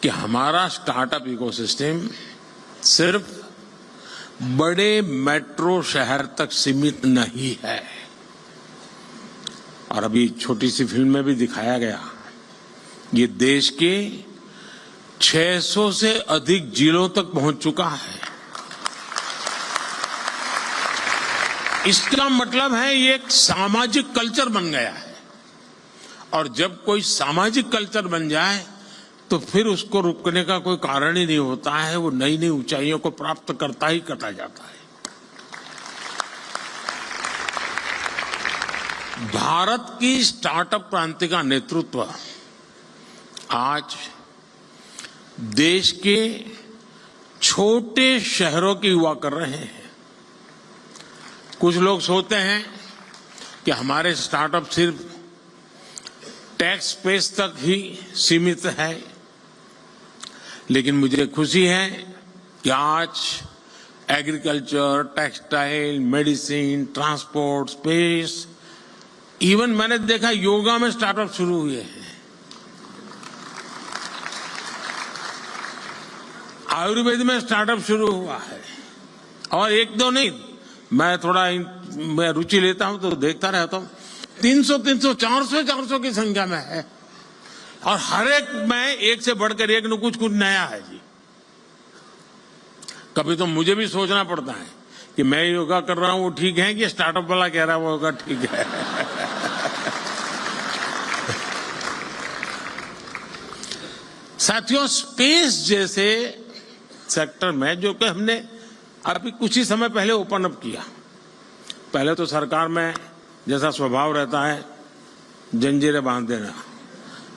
कि हमारा startup ecosystem सिर्फ बड़े मेट्रो शहर तक सीमित नहीं है। और अभी छोटी सी फिल्म में भी दिखाया गया, ये देश के 600 से अधिक जिलों तक पहुंच चुका है। इसका मतलब है ये एक सामाजिक कल्चर बन गया है। और जब कोई सामाजिक कल्चर बन जाए तो फिर उसको रुकने का कोई कारण ही नहीं होता है। वो नई नई ऊंचाइयों को प्राप्त करता ही करता जाता है। भारत की स्टार्टअप क्रांति का नेतृत्व आज देश के छोटे शहरों के युवा कर रहे हैं। कुछ लोग सोचते हैं कि हमारे स्टार्टअप सिर्फ टैक्स स्पेस तक ही सीमित है, लेकिन मुझे खुशी है कि आज agriculture, textile, medicine, transport, space, even मैंने देखा योगा में स्टार्टअप शुरू हुए हैं। आयुर्वेद में स्टार्टअप शुरू हुआ है। और एक दो नहीं, मैं रुचि लेता हूं तो देखता रहता हूं। 300, 400 की संख्या में है। और हर एक में एक से बढ़कर एक न कुछ नया है जी। कभी तो मुझे भी सोचना पड़ता है कि मैं योगा कर रहा हूं वो ठीक है कि स्टार्टअप वाला कह रहा है वो योगा ठीक है। साथियों, स्पेस जैसे सेक्टर में जो कि हमने अभी कुछ ही समय पहले ओपन अप किया। पहले तो सरकार में जैसा स्वभाव रहता है जंजीरें बांध देना,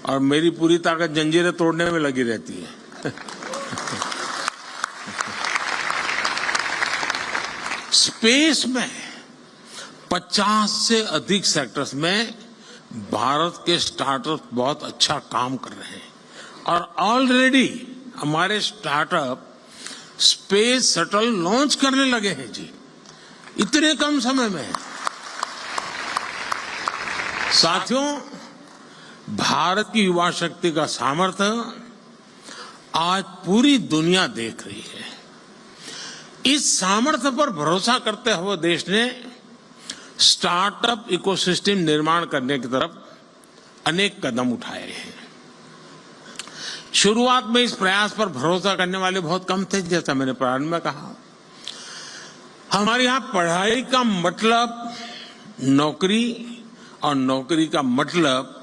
और मेरी पूरी ताकत जंजीरें तोड़ने में लगी रहती है। स्पेस में 50 से अधिक सेक्टर्स में भारत के स्टार्टअप बहुत अच्छा काम कर रहे हैं। और ऑलरेडी हमारे स्टार्टअप स्पेस शटल लॉन्च करने लगे हैं जी, इतने कम समय में। साथियों, भारत की युवा शक्ति का सामर्थ्य आज पूरी दुनिया देख रही है। इस सामर्थ्य पर भरोसा करते हुए देश ने स्टार्टअप इकोसिस्टम निर्माण करने की तरफ अनेक कदम उठाए हैं। शुरुआत में इस प्रयास पर भरोसा करने वाले बहुत कम थे। जैसा मैंने प्रारंभ में कहा, हमारे यहां पढ़ाई का मतलब नौकरी और नौकरी का मतलब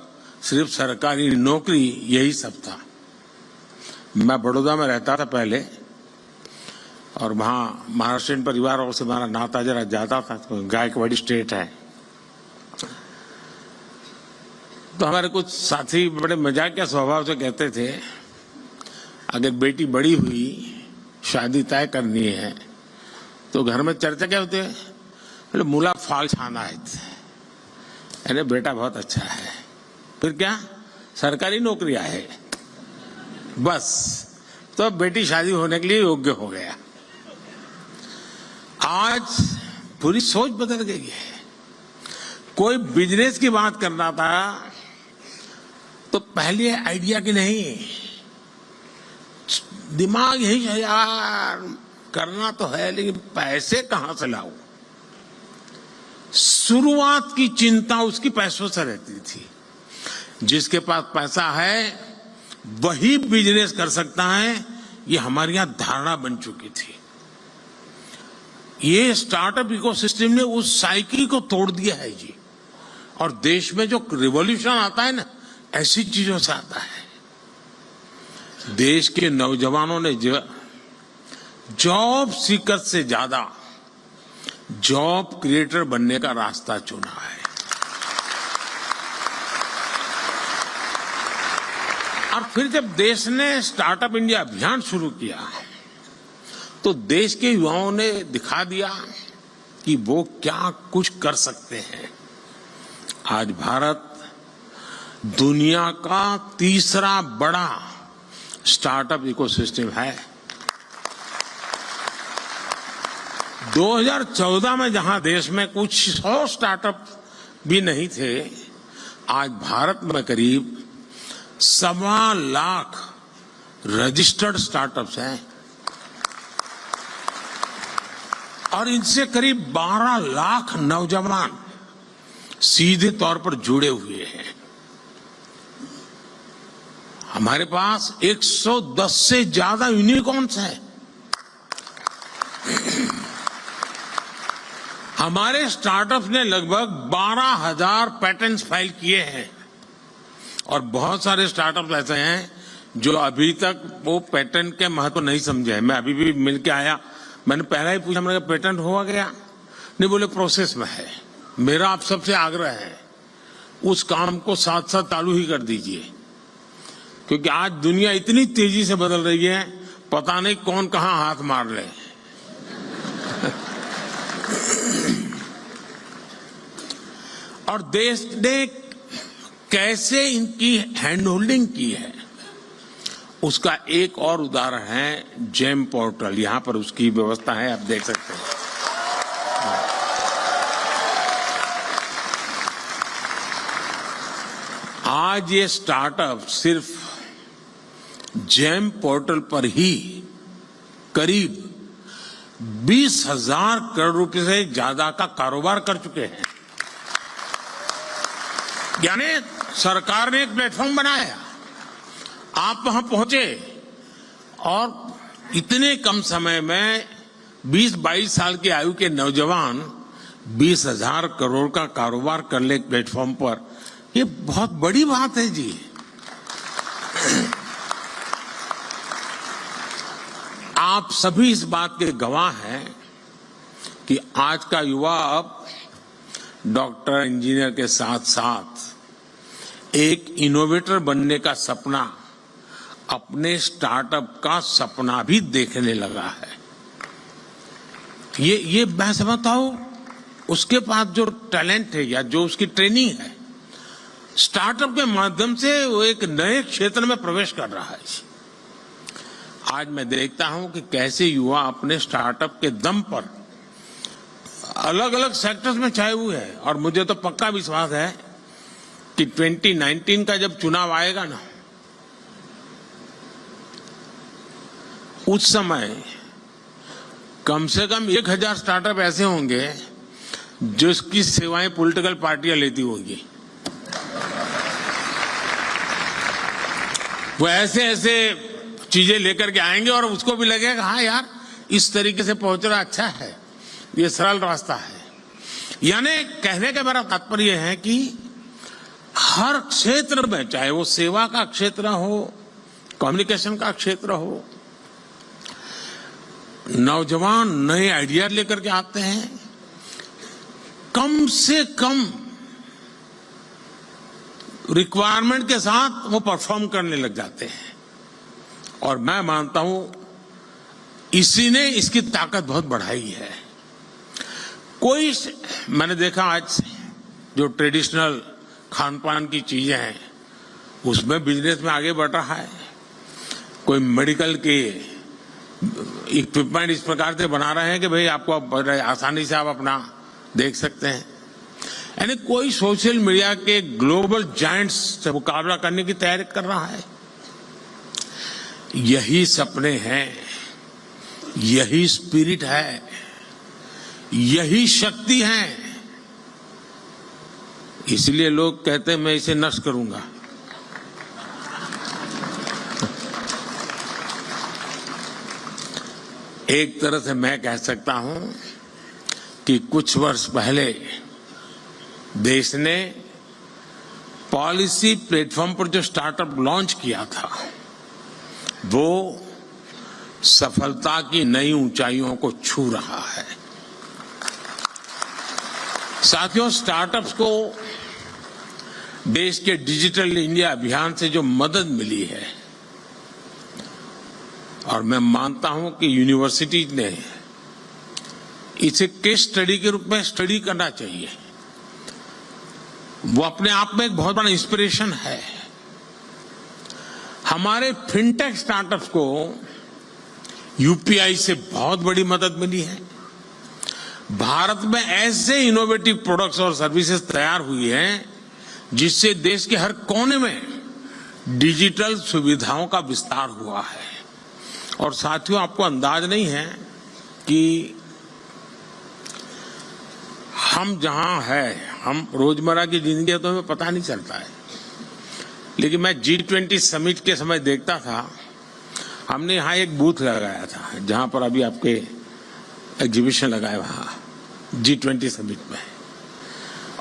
सिर्फ सरकारी नौकरी, यही सब था। मैं बड़ौदा में रहता था पहले, और वहां महाराष्ट्रीयन परिवारों से हमारा नाता जरा ज्यादा था। तो गायकवाड़ी स्टेट है, तो हमारे कुछ साथी बड़े मजाकिया स्वभाव से कहते थे, अगर बेटी बड़ी हुई, शादी तय करनी है, तो घर में चर्चा क्या होती है, बोले मूला फाल छाना है। अरे बेटा बहुत अच्छा है, फिर क्या, सरकारी नौकरी है बस, तो बेटी शादी होने के लिए योग्य हो गया। आज पूरी सोच बदल गई है। कोई बिजनेस की बात करना था तो पहले आइडिया की नहीं, दिमाग यही है यार, करना तो है लेकिन पैसे कहां से लाऊं। शुरुआत की चिंता उसकी पैसों से रहती थी। जिसके पास पैसा है वही बिजनेस कर सकता है, ये हमारी यहां धारणा बन चुकी थी। ये स्टार्टअप इकोसिस्टम ने उस साइकिल को तोड़ दिया है जी। और देश में जो रिवॉल्यूशन आता है ना, ऐसी चीजों से आता है। देश के नौजवानों ने जॉब सीकर से ज्यादा जॉब क्रिएटर बनने का रास्ता चुना है। और फिर जब देश ने स्टार्टअप इंडिया अभियान शुरू किया तो देश के युवाओं ने दिखा दिया कि वो क्या कुछ कर सकते हैं। आज भारत दुनिया का तीसरा बड़ा स्टार्टअप इकोसिस्टम है। 2014 में जहां देश में कुछ 100 स्टार्टअप भी नहीं थे, आज भारत में करीब 1.25 लाख रजिस्टर्ड स्टार्टअप्स हैं और इनसे करीब 12 लाख नौजवान सीधे तौर पर जुड़े हुए हैं। हमारे पास 110 से ज्यादा यूनिकॉर्न्स हैं। हमारे स्टार्टअप्स ने लगभग 12,000 पैटेंट्स फाइल किए हैं और बहुत सारे स्टार्टअप्स ऐसे हैं जो अभी तक वो पेटेंट के महत्व नहीं समझे हैं। मैं अभी भी मिल के आया, मैंने पहला ही पूछा, मैंने कहा पेटेंट हुआ गया? नहीं, बोले प्रोसेस में है। मेरा आप सबसे आग्रह है उस काम को साथ साथ चालू ही कर दीजिए, क्योंकि आज दुनिया इतनी तेजी से बदल रही है, पता नहीं कौन कहां हाथ मार ले। और देश ने कैसे इनकी हैंड होल्डिंग की है उसका एक और उदाहरण है जेम पोर्टल। यहां पर उसकी व्यवस्था है, आप देख सकते हैं। आज ये स्टार्टअप सिर्फ जेम पोर्टल पर ही करीब 20,000 करोड़ रुपए से ज्यादा का कारोबार कर चुके हैं। यानी सरकार ने एक प्लेटफॉर्म बनाया, आप वहां पहुंचे और इतने कम समय में 20-22 साल की आयु के नौजवान 20,000 करोड़ का कारोबार कर ले प्लेटफॉर्म पर, ये बहुत बड़ी बात है जी। आप सभी इस बात के गवाह हैं कि आज का युवा अब डॉक्टर, इंजीनियर के साथ साथ एक इनोवेटर बनने का सपना, अपने स्टार्टअप का सपना भी देखने लगा है। ये मैं समझता हूं उसके पास जो टैलेंट है या जो उसकी ट्रेनिंग है, स्टार्टअप के माध्यम से वो एक नए क्षेत्र में प्रवेश कर रहा है। आज मैं देखता हूं कि कैसे युवा अपने स्टार्टअप के दम पर अलग अलग सेक्टर्स में छाए हुए हैं। और मुझे तो पक्का विश्वास है कि 2019 का जब चुनाव आएगा ना, उस समय कम से कम 1,000 स्टार्टअप ऐसे होंगे जिसकी सेवाएं पॉलिटिकल पार्टियां लेती होंगी। वो ऐसे ऐसे चीजें लेकर के आएंगे और उसको भी लगेगा हाँ यार, इस तरीके से पहुंचना अच्छा है, ये सरल रास्ता है। यानी कहने का मेरा तात्पर्य है कि हर क्षेत्र में, चाहे वो सेवा का क्षेत्र हो, कम्युनिकेशन का क्षेत्र हो, नौजवान नए आइडिया लेकर के आते हैं, कम से कम रिक्वायरमेंट के साथ वो परफॉर्म करने लग जाते हैं। और मैं मानता हूं इसी ने इसकी ताकत बहुत बढ़ाई है। मैंने देखा आज जो ट्रेडिशनल खान पान की चीजें हैं उसमें बिजनेस में आगे बढ़ रहा है। कोई मेडिकल के इक्विपमेंट इस प्रकार से बना रहे हैं कि भाई आपको आसानी से आप अपना देख सकते हैं। यानी कोई सोशल मीडिया के ग्लोबल जायंट्स से मुकाबला करने की तैयारी कर रहा है। यही सपने हैं, यही स्पिरिट है, यही शक्ति है। इसलिए लोग कहते हैं मैं इसे नष्ट करूंगा। एक तरह से मैं कह सकता हूं कि कुछ वर्ष पहले देश ने पॉलिसी प्लेटफॉर्म पर जो स्टार्टअप लॉन्च किया था वो सफलता की नई ऊंचाइयों को छू रहा है। साथियों, स्टार्टअप्स को देश के डिजिटल इंडिया अभियान से जो मदद मिली है, और मैं मानता हूं कि यूनिवर्सिटीज ने इसे केस स्टडी के रूप में स्टडी करना चाहिए। वो अपने आप में एक बहुत बड़ा इंस्पिरेशन है। हमारे फिनटेक स्टार्टअप्स को यूपीआई से बहुत बड़ी मदद मिली है। भारत में ऐसे इनोवेटिव प्रोडक्ट्स और सर्विसेज तैयार हुई हैं जिससे देश के हर कोने में डिजिटल सुविधाओं का विस्तार हुआ है। और साथियों, आपको अंदाज नहीं है कि हम जहां हैं, हम रोजमर्रा की जिंदगी है तो हमें पता नहीं चलता है, लेकिन मैं G20 समिट के समय देखता था, हमने यहाँ एक बूथ लगाया था जहां पर अभी आपके एग्जीबिशन लगाया वहां G20 समिट में,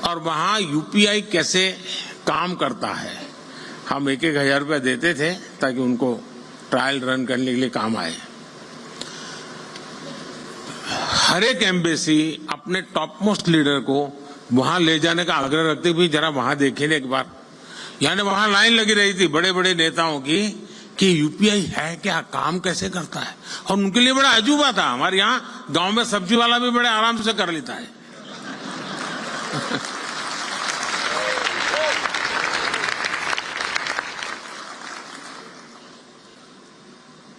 और वहां यूपीआई कैसे काम करता है, हम 1,000 रुपया देते थे ताकि उनको ट्रायल रन करने के लिए काम आए। हर एक एम्बेसी अपने टॉप मोस्ट लीडर को वहां ले जाने का आग्रह रखते हुए जरा वहां देखें एक बार, यानी वहां लाइन लगी रही थी बड़े बड़े नेताओं की कि यूपीआई है क्या, काम कैसे करता है, और उनके लिए बड़ा अजूबा था। हमारे यहाँ गांव में सब्जी वाला भी बड़े आराम से कर लेता है।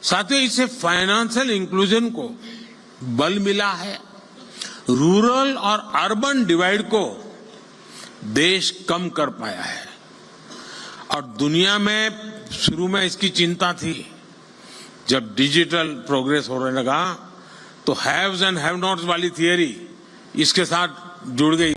साथियों, इससे फाइनेंशियल इंक्लूजन को बल मिला है। रूरल और अर्बन डिवाइड को देश कम कर पाया है। और दुनिया में शुरू में इसकी चिंता थी, जब डिजिटल प्रोग्रेस होने लगा तो हैव्स एंड हैव नॉट्स वाली थियरी इसके साथ जुड़ गई।